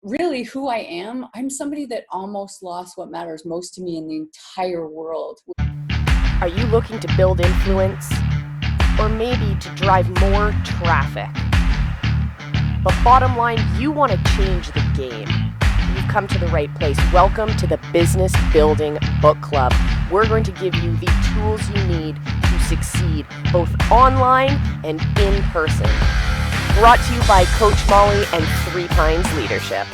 really who I am, I'm somebody that almost lost what matters most to me in the entire world. Are you looking to build influence? Or maybe to drive more traffic? But bottom line, you want to change the game. You've come to the right place. Welcome to the Business Building Book Club. We're going to give you the tools you need to succeed, both online and in person. Brought to you by Coach Molly and 3 Pines Leadership.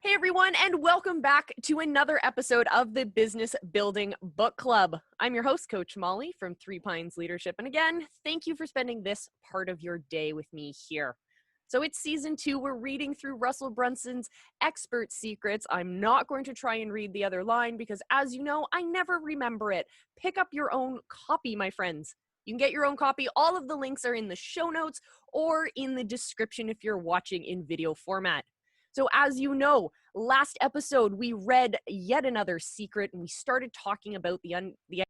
Hey everyone, and welcome back to another episode of the Business Building Book Club. I'm your host, Coach Molly from 3 Pines Leadership. And again, thank you for spending this part of your day with me here. So it's season 2. We're reading through Russell Brunson's Expert Secrets. I'm not going to try and read the other line because, as you know, I never remember it. Pick up your own copy, my friends. You can get your own copy. All of the links are in the show notes or in the description if you're watching in video format. So as you know, last episode, we read yet another secret and we started talking about the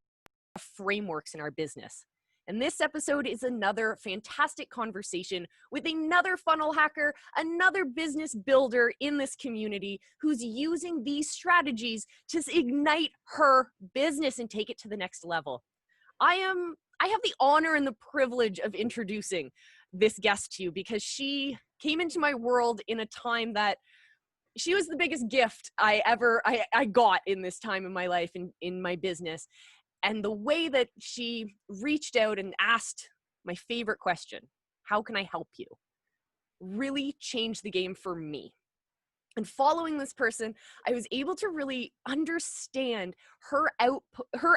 frameworks in our business. And this episode is another fantastic conversation with another funnel hacker, another business builder in this community who's using these strategies to ignite her business and take it to the next level. I have the honor and the privilege of introducing this guest to you because she came into my world in a time that she was the biggest gift I got in this time in my life and in my business. And the way that she reached out and asked my favorite question, how can I help you, really changed the game for me. And following this person, I was able to really understand her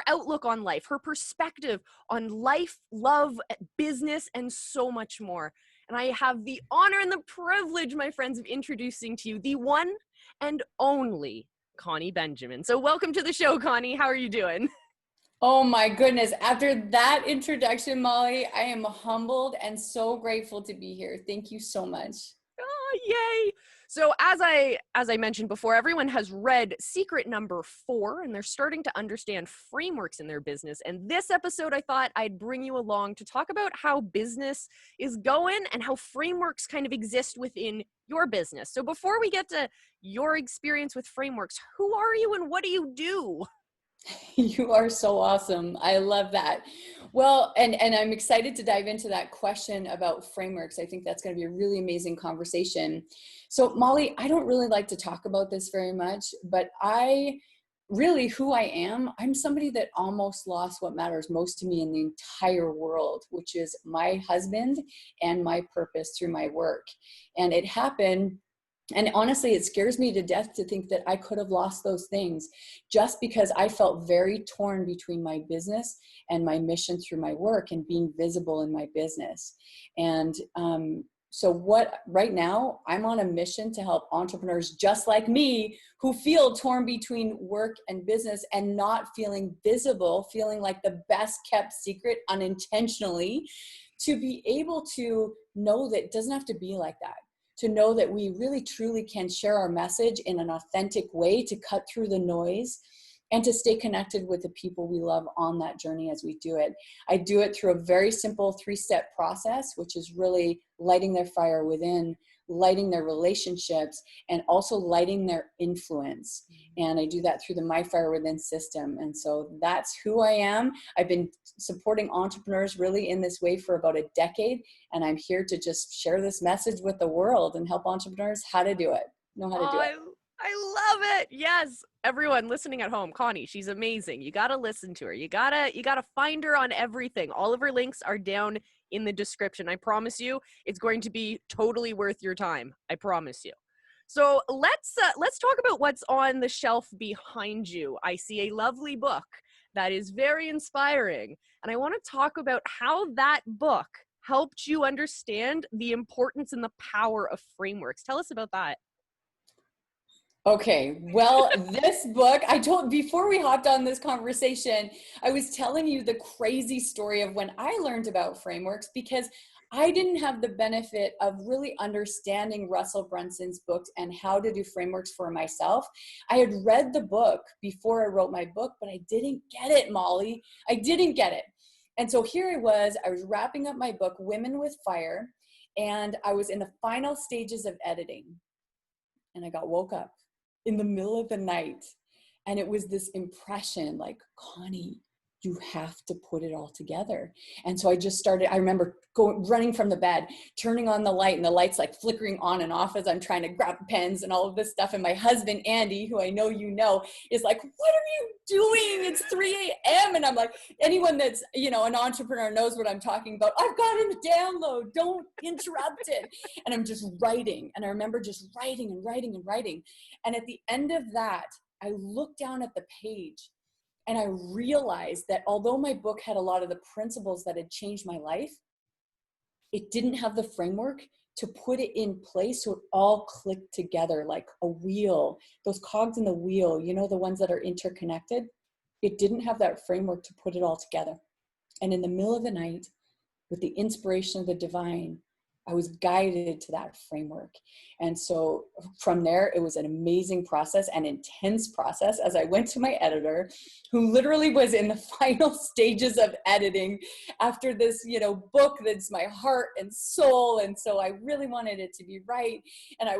outlook on life, her perspective on life, love, business, and so much more. And I have the honor and the privilege, my friends, of introducing to you the one and only Connie Benjamin. So welcome to the show, Connie. How are you doing? Oh my goodness. After that introduction, Molly, I am humbled and so grateful to be here. Thank you so much. Oh, yay. So as I mentioned before, everyone has read secret number 4 and they're starting to understand frameworks in their business. And this episode, I thought I'd bring you along to talk about how business is going and how frameworks kind of exist within your business. So before we get to your experience with frameworks, who are you and what do you do? You are so awesome. I love that. Well, and I'm excited to dive into that question about frameworks. I think that's going to be a really amazing conversation. So Molly, I don't really like to talk about this very much, but who I am, I'm somebody that almost lost what matters most to me in the entire world, which is my husband and my purpose through my work. And it happened. And honestly, it scares me to death to think that I could have lost those things just because I felt very torn between my business and my mission through my work and being visible in my business. And right now, I'm on a mission to help entrepreneurs just like me who feel torn between work and business and not feeling visible, feeling like the best kept secret unintentionally, to be able to know that it doesn't have to be like that. To know that we really truly can share our message in an authentic way to cut through the noise and to stay connected with the people we love on that journey as we do it. I do it through a very simple 3-step process, which is really lighting their fire within, lighting their relationships, and also lighting their influence. And I do that through the My Fire Within system. And so that's who I am. I've been supporting entrepreneurs really in this way for about a decade. And I'm here to just share this message with the world and help entrepreneurs how to do it, know how to do it. I love it. Yes. Everyone listening at home, Connie, she's amazing. You got to listen to her. You got to find her on everything. All of her links are down in the description. I promise you, it's going to be totally worth your time. I promise you. So let's talk about what's on the shelf behind you. I see a lovely book that is very inspiring. And I want to talk about how that book helped you understand the importance and the power of frameworks. Tell us about that. Okay, well, this book, before we hopped on this conversation, I was telling you the crazy story of when I learned about frameworks because I didn't have the benefit of really understanding Russell Brunson's books and how to do frameworks for myself. I had read the book before I wrote my book, but I didn't get it, Molly. I didn't get it. And so here I was wrapping up my book, Women with Fire, and I was in the final stages of editing. and I got woke up in the middle of the night. And it was this impression like, Connie, you have to put it all together. And so I just started, I remember running from the bed, turning on the light, and the light's like flickering on and off as I'm trying to grab pens and all of this stuff. And my husband, Andy, who I know you know, is like, what are you doing? It's 3 a.m. And I'm like, anyone that's, an entrepreneur knows what I'm talking about. I've got a download. Don't interrupt it. And I'm just writing. And I remember just writing and writing and writing. And at the end of that, I looked down at the page and I realized that although my book had a lot of the principles that had changed my life, it didn't have the framework to put it in place so it all clicked together like a wheel. Those cogs in the wheel, the ones that are interconnected, it didn't have that framework to put it all together. And in the middle of the night, with the inspiration of the divine, I was guided to that framework. And so from there, it was an amazing process, an intense process, as I went to my editor, who literally was in the final stages of editing after this, book that's my heart and soul. And so I really wanted it to be right. And I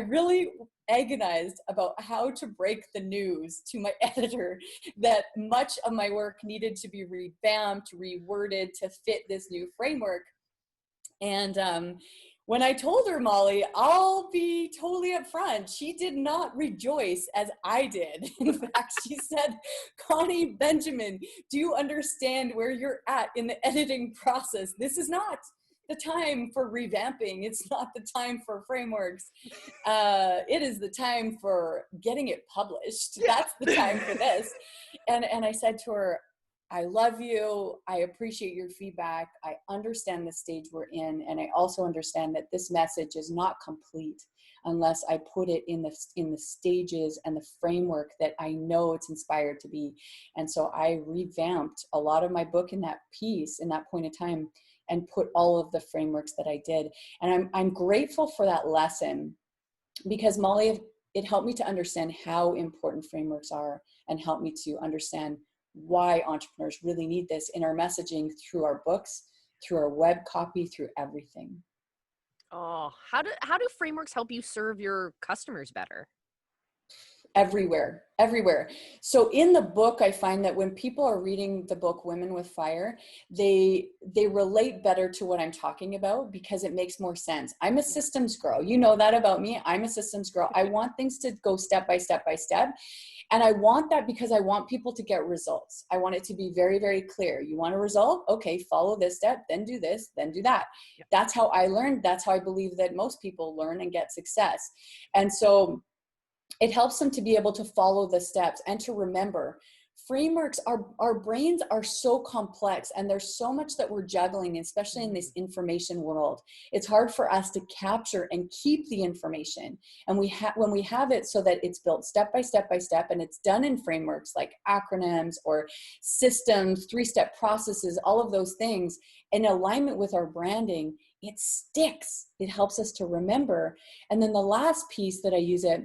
really agonized about how to break the news to my editor that much of my work needed to be revamped, reworded to fit this new framework. And when I told her, Molly, I'll be totally upfront, she did not rejoice as I did. In fact, she said, Connie Benjamin, do you understand where you're at in the editing process? This is not the time for revamping. It's not the time for frameworks. It is the time for getting it published. That's the time for this. And I said to her, I love you. I appreciate your feedback. I understand the stage we're in. And I also understand that this message is not complete unless I put it in the stages and the framework that I know it's inspired to be. And so I revamped a lot of my book in that piece, in that point of time, and put all of the frameworks that I did. And I'm grateful for that lesson because, Molly, it helped me to understand how important frameworks are and helped me to understand why entrepreneurs really need this in our messaging, through our books, through our web copy, through everything. Oh, how do frameworks help you serve your customers better? Everywhere. So in the book, I find that when people are reading the book Women with Fire, they relate better to what I'm talking about because it makes more sense. I'm a systems girl. You know that about me. I'm a systems girl. I want things to go step by step by step. And I want that because I want people to get results. I want it to be very, very clear. You want a result? Okay, follow this step, then do this, then do that. Yep. That's how I learned. That's how I believe that most people learn and get success. And so it helps them to be able to follow the steps and to remember. Frameworks, our brains are so complex and there's so much that we're juggling, especially in this information world. It's hard for us to capture and keep the information. And when we have it so that it's built step by step by step and it's done in frameworks like acronyms or systems, 3-step processes, all of those things in alignment with our branding, it sticks. It helps us to remember. And then the last piece that I use it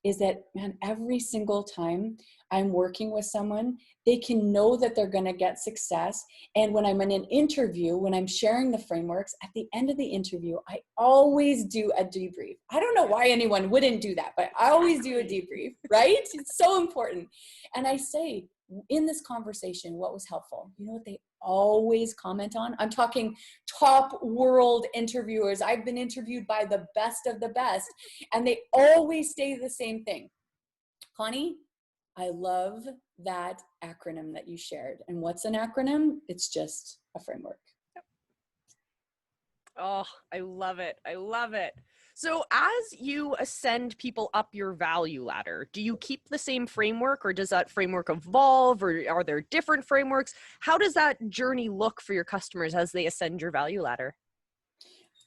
is that, man, every single time I'm working with someone, they can know that they're going to get success. And when I'm in an interview, when I'm sharing the frameworks, at the end of the interview, I always do a debrief. I don't know why anyone wouldn't do that, but I always do a debrief, right? It's so important. And I say, in this conversation, what was helpful? You know what they always comment on? I'm talking top world interviewers. I've been interviewed by the best of the best, and they always say the same thing. Connie, I love that acronym that you shared. And what's an acronym? It's just a framework. Oh, I love it. I love it. So as you ascend people up your value ladder, do you keep the same framework or does that framework evolve or are there different frameworks? How does that journey look for your customers as they ascend your value ladder?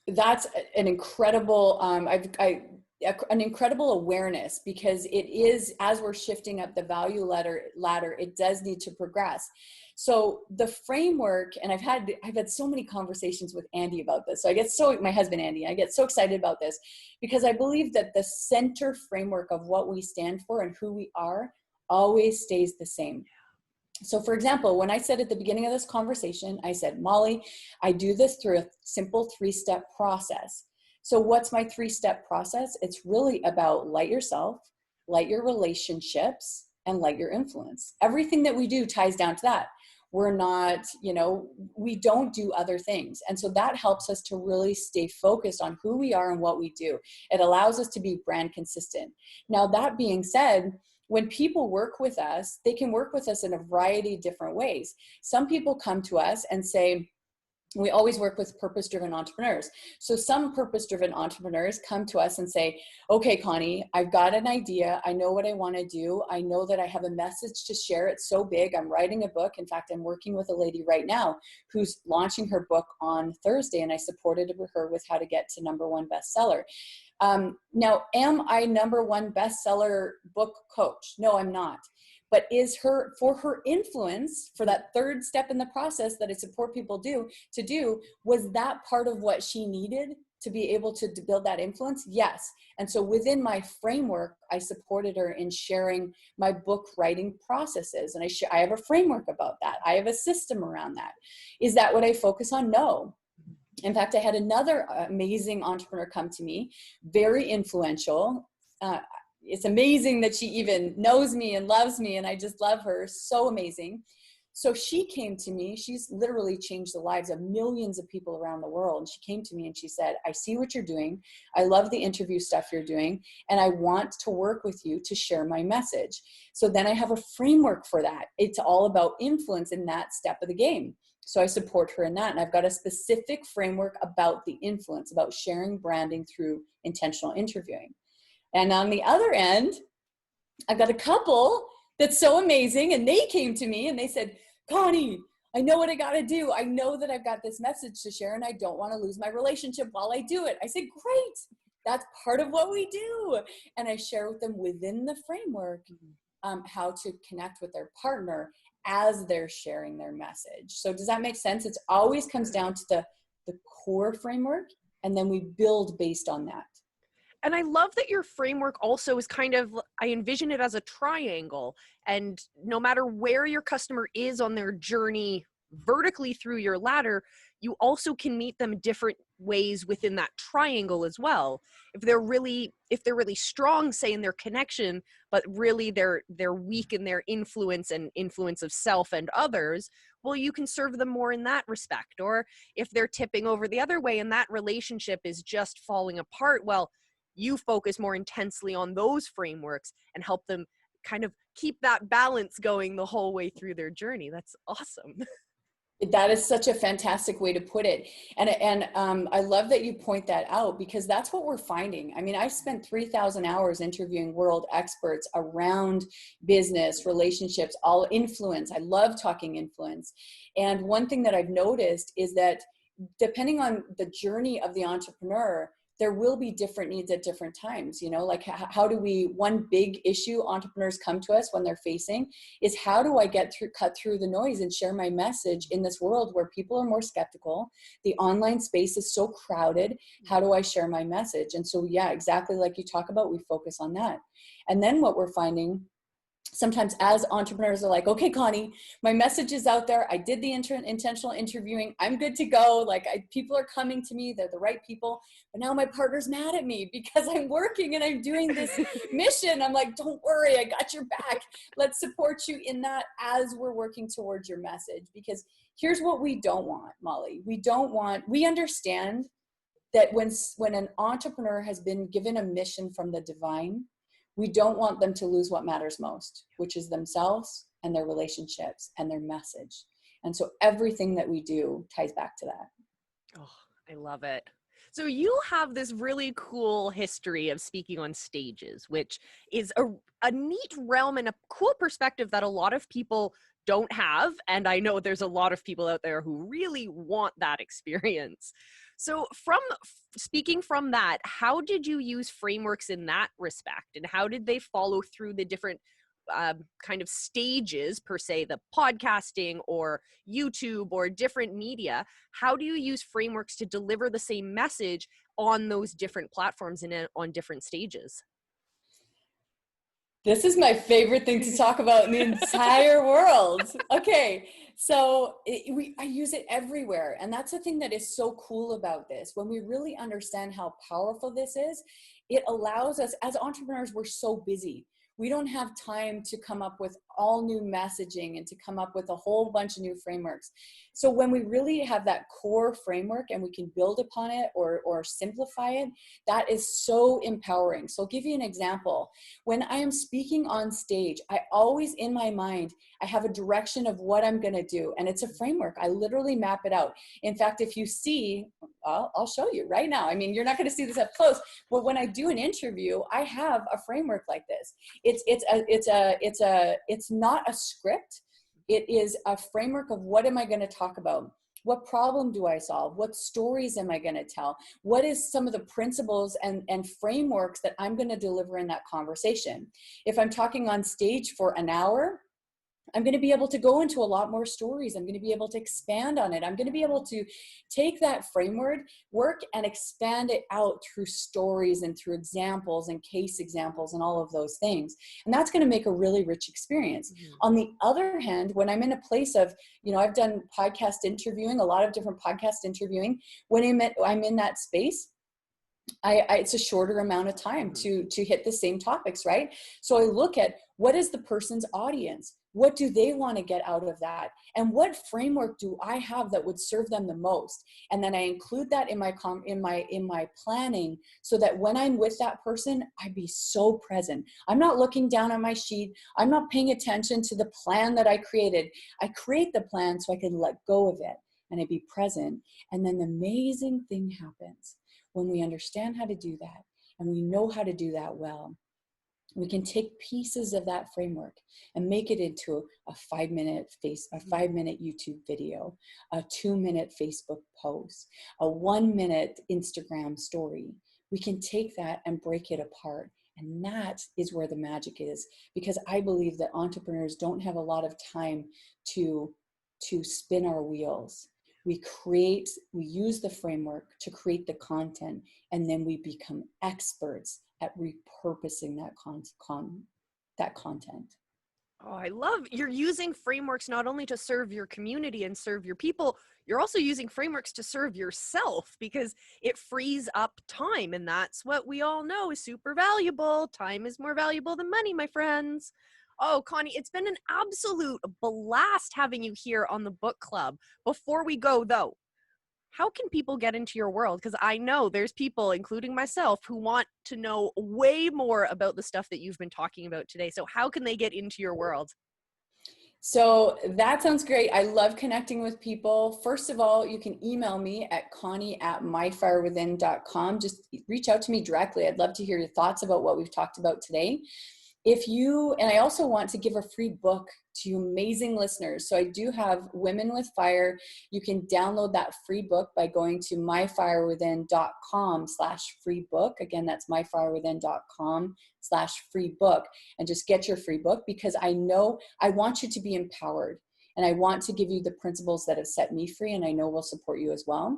That's an incredible, an incredible awareness because it is, as we're shifting up the value ladder, it does need to progress. So the framework, and I've had so many conversations with Andy about this. So my husband, Andy, I get so excited about this because I believe that the center framework of what we stand for and who we are always stays the same. So for example, when I said at the beginning of this conversation, I said, Molly, I do this through a simple 3-step process. So what's my 3-step process? It's really about light yourself, light your relationships, and light your influence. Everything that we do ties down to that. We're not, we don't do other things. And so that helps us to really stay focused on who we are and what we do. It allows us to be brand consistent. Now, that being said, when people work with us, they can work with us in a variety of different ways. Some people come to us and say, we always work with purpose-driven entrepreneurs. So some purpose-driven entrepreneurs come to us and say, okay, Connie, I've got an idea. I know what I want to do. I know that I have a message to share. It's so big. I'm writing a book. In fact, I'm working with a lady right now who's launching her book on Thursday, and I supported her with how to get to #1 bestseller. Now, am I #1 bestseller book coach? No, I'm not. But for her influence, for that 3rd step in the process that I support people to do, was that part of what she needed to be able to build that influence? Yes. And so within my framework, I supported her in sharing my book writing processes. And I have a framework about that. I have a system around that. Is that what I focus on? No. In fact, I had another amazing entrepreneur come to me, very influential. It's amazing that she even knows me and loves me, and I just love her. So amazing. So she came to me. She's literally changed the lives of millions of people around the world. And she came to me and she said, I see what you're doing. I love the interview stuff you're doing, and I want to work with you to share my message. So then I have a framework for that. It's all about influence in that step of the game. So I support her in that. And I've got a specific framework about the influence, about sharing branding through intentional interviewing. And on the other end, I've got a couple that's so amazing. And they came to me and they said, Connie, I know what I got to do. I know that I've got this message to share and I don't want to lose my relationship while I do it. I said, great. That's part of what we do. And I share with them within the framework how to connect with their partner as they're sharing their message. So does that make sense? It always comes down to the core framework, and then we build based on that. And I love that your framework also is kind of, I envision it as a triangle. And no matter where your customer is on their journey vertically through your ladder, you also can meet them different ways within that triangle as well. If they're really strong, say, in their connection, but really they're weak in their influence and influence of self and others, well, you can serve them more in that respect. Or if they're tipping over the other way and that relationship is just falling apart, well, you focus more intensely on those frameworks and help them kind of keep that balance going the whole way through their journey. That's awesome. That is such a fantastic way to put it. And I love that you point that out, because that's what we're finding. I mean, I spent 3,000 hours interviewing world experts around business, relationships, all influence. I love talking influence. And one thing that I've noticed is that depending on the journey of the entrepreneur, there will be different needs at different times. Like how do one big issue entrepreneurs come to us when they're facing is, how do I cut through the noise and share my message in this world where people are more skeptical? The online space is so crowded. How do I share my message? And so, yeah, exactly like you talk about, we focus on that. And then what we're finding sometimes as entrepreneurs are like, okay, Connie, my message is out there. I did the intentional interviewing. I'm good to go. People are coming to me. They're the right people. But now my partner's mad at me because I'm working and I'm doing this mission. I'm like, don't worry. I got your back. Let's support you in that as we're working towards your message. Because here's what we don't want, Molly. We understand that when an entrepreneur has been given a mission from the divine, we don't want them to lose what matters most, which is themselves and their relationships and their message. And so everything that we do ties back to that. Oh, I love it. So you have this really cool history of speaking on stages, which is a neat realm and a cool perspective that a lot of people don't have. And I know there's a lot of people out there who really want that experience. So speaking from that, how did you use frameworks in that respect? And how did they follow through the different kind of stages, per se, the podcasting or YouTube or different media? How do you use frameworks to deliver the same message on those different platforms and on different stages? This is my favorite thing to talk about in the entire world. Okay, so I use it everywhere. And that's the thing that is so cool about this. When we really understand how powerful this is, it allows us, as entrepreneurs, we're so busy. We don't have time to come up with all new messaging and to come up with a whole bunch of new frameworks. So when we really have that core framework and we can build upon it or simplify it, that is so empowering. So I'll give you an example. When I am speaking on stage, I always, in my mind, I have a direction of what I'm going to do. And it's a framework. I literally map it out. In fact, if you see, I'll show you right now. I mean, you're not going to see this up close, but when I do an interview, I have a framework like this. It's not a script. It is a framework of what am I going to talk about? What problem do I solve? What stories am I going to tell? What is some of the principles and frameworks that I'm going to deliver in that conversation? If I'm talking on stage for an hour, I'm going to be able to go into a lot more stories. I'm going to be able to expand on it. I'm going to be able to take that framework work and expand it out through stories and through examples and case examples and all of those things. And that's going to make a really rich experience. Mm-hmm. On the other hand, when I'm in a place of, I've done podcast interviewing, a lot of different podcast interviewing, when I'm in that space, it's a shorter amount of time to hit the same topics, right? So I look at what is the person's audience? What do they want to get out of that? And what framework do I have that would serve them the most? And then I include that in my planning so that when I'm with that person, I be so present. I'm not looking down on my sheet. I'm not paying attention to the plan that I created. I create the plan so I can let go of it and I be present. And then the amazing thing happens. When we understand how to do that and we know how to do that well, we can take pieces of that framework and make it into a 5-minute YouTube video, a 2-minute Facebook post, a 1-minute Instagram story. We can take that and break it apart. And that is where the magic is, because I believe that entrepreneurs don't have a lot of time to spin our wheels. We use the framework to create the content, and then we become experts at repurposing that content. Oh, I love you're using frameworks not only to serve your community and serve your people, you're also using frameworks to serve yourself because it frees up time. And that's what we all know is super valuable. Time is more valuable than money, my friends. Oh, Connie, it's been an absolute blast having you here on the book club. Before we go, though, how can people get into your world? Because I know there's people, including myself, who want to know way more about the stuff that you've been talking about today. So how can they get into your world? So that sounds great. I love connecting with people. First of all, you can email me at connie@myfirewithin.com. Just reach out to me directly. I'd love to hear your thoughts about what we've talked about today. And I also want to give a free book to you amazing listeners. So I do have Women with Fire. You can download that free book by going to myfirewithin.com/free book. Again, that's myfirewithin.com/free book, and just get your free book, because I want you to be empowered, and I want to give you the principles that have set me free, and I know will support you as well.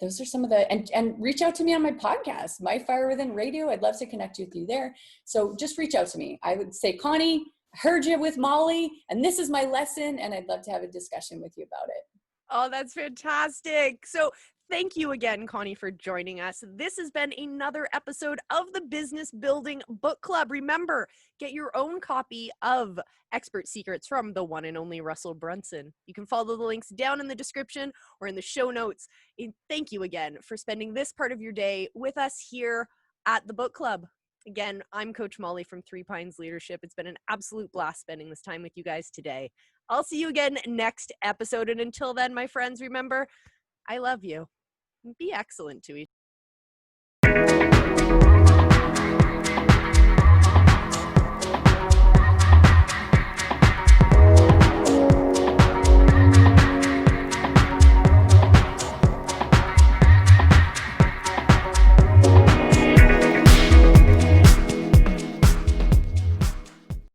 Those are some of the, and reach out to me on my podcast, My Fire Within Radio. I'd love to connect with you there. So just reach out to me. I would say, Connie, I heard you with Molly, and this is my lesson, and I'd love to have a discussion with you about it. Oh, that's fantastic. So thank you again, Connie, for joining us. This has been another episode of the Business Building Book Club. Remember, get your own copy of Expert Secrets from the one and only Russell Brunson. You can follow the links down in the description or in the show notes. And thank you again for spending this part of your day with us here at the book club. Again, I'm Coach Molly from Three Pines Leadership. It's been an absolute blast spending this time with you guys today. I'll see you again next episode. And until then, my friends, remember, I love you. Be excellent to each other.